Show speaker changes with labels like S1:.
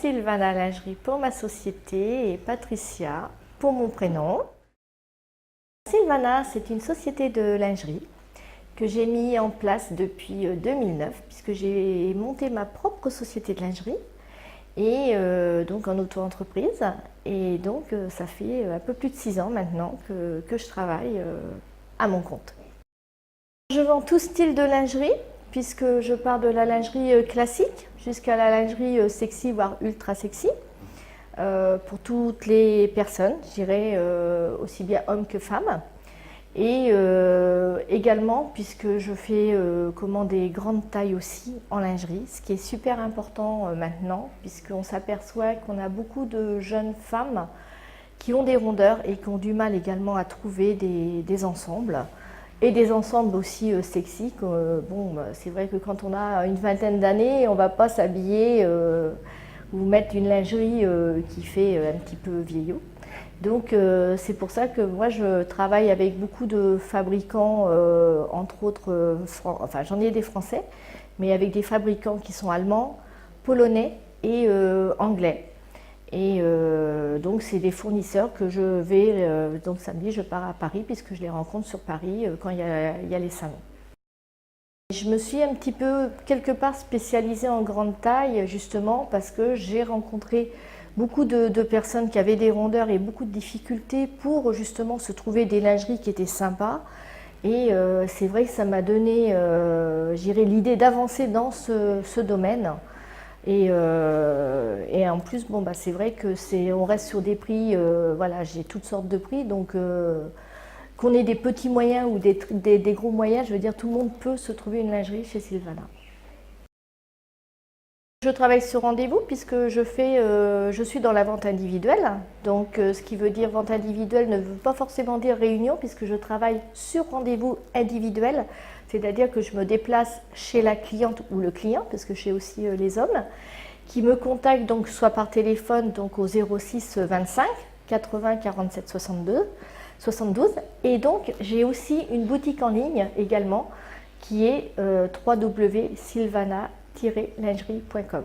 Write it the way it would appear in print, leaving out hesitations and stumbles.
S1: Sylvana Lingerie pour ma société et Patricia pour mon prénom. Sylvana, c'est une société de lingerie que j'ai mis en place depuis 2009 puisque j'ai monté ma propre société de lingerie et donc en auto-entreprise. Et donc ça fait un peu plus de 6 ans maintenant que je travaille à mon compte. Je vends tout style de lingerie puisque je pars de la lingerie classique jusqu'à la lingerie sexy voire ultra sexy pour toutes les personnes, je dirais aussi bien hommes que femmes. Et également puisque je fais des grandes tailles aussi en lingerie, ce qui est super important maintenant puisqu'on s'aperçoit qu'on a beaucoup de jeunes femmes qui ont des rondeurs et qui ont du mal également à trouver des ensembles. Et des ensembles aussi sexy. C'est vrai que quand on a une vingtaine d'années, on ne va pas s'habiller ou mettre une lingerie qui fait un petit peu vieillot. Donc c'est pour ça que moi je travaille avec beaucoup de fabricants, entre autres, j'en ai des français, mais avec des fabricants qui sont allemands, polonais et anglais. Et donc c'est des fournisseurs que je vais, donc samedi je pars à Paris puisque je les rencontre sur Paris quand il y a les salons. Je me suis un petit peu quelque part spécialisée en grande taille justement parce que j'ai rencontré beaucoup de personnes qui avaient des rondeurs et beaucoup de difficultés pour justement se trouver des lingeries qui étaient sympas. Et c'est vrai que ça m'a donné l'idée d'avancer dans ce domaine. Et en plus, c'est vrai que on reste sur des prix, voilà, j'ai toutes sortes de prix, donc qu'on ait des petits moyens ou des gros moyens, je veux dire, tout le monde peut se trouver une lingerie chez Sylvana. Je travaille sur rendez-vous puisque je suis dans la vente individuelle, donc ce qui veut dire vente individuelle ne veut pas forcément dire réunion puisque je travaille sur rendez-vous individuel, c'est-à-dire que je me déplace chez la cliente ou le client, parce que chez aussi les hommes, qui me contactent donc soit par téléphone donc au 06 25 80 47 72 et donc j'ai aussi une boutique en ligne également qui est www.sylvana-lingerie.com.